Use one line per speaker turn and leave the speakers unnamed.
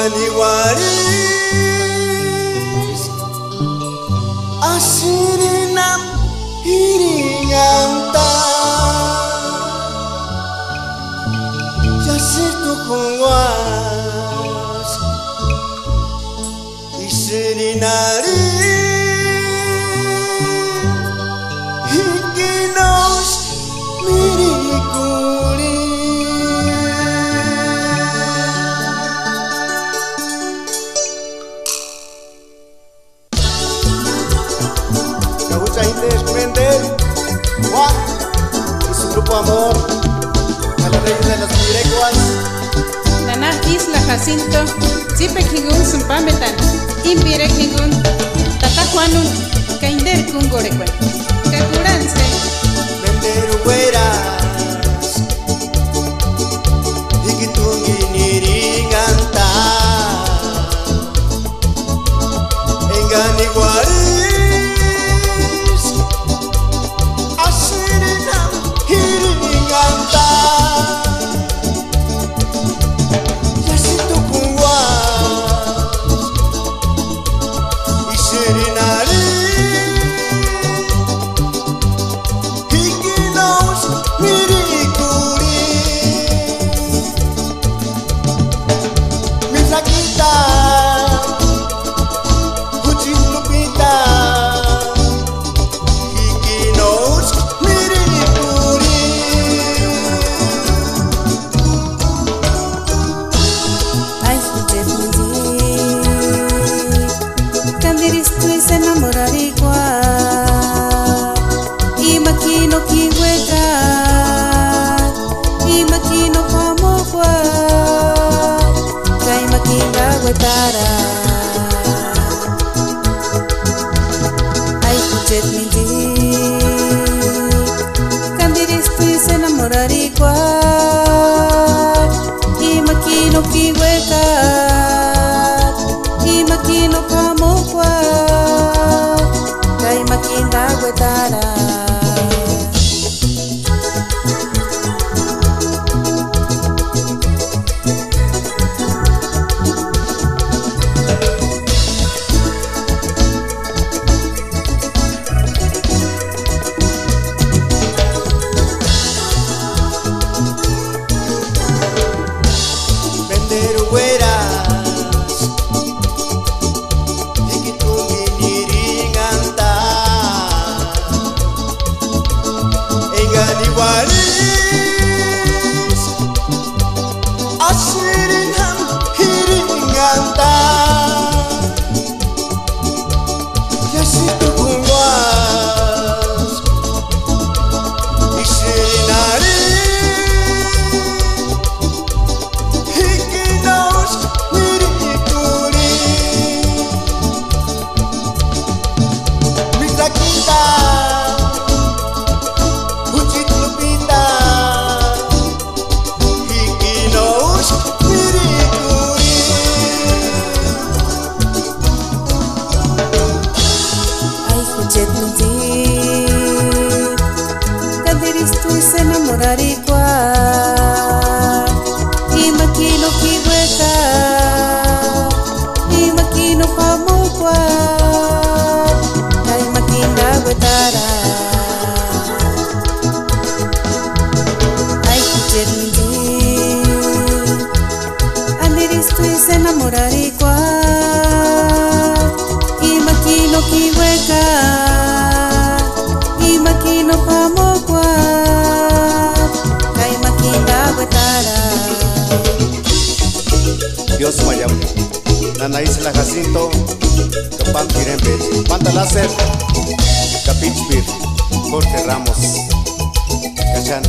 engani waris asirinam hiringanta yasitu kuwas isirinari hikinos mirikuri Juan y su grupo Amor, a la reina de las Mireguas.
Nana Isla Jacinto, Zipe Kingun Sumpametan, Impire Kingun, Tata Juanun, Kainder Kungorekuen, Kakuranse,
Vender hueras, Ikitungi Niringanta, Engani Guari.
Ay, kuchet mindi, kandiris tu se enamorarigua, y makino kiweka, y makino pamukwa, kay makinda wetara.
Dios mayam, Nana Isla Jacinto, Kapam Kirembe, Panta Láser, Kapinchpir, Jorge Ramos, Cachan.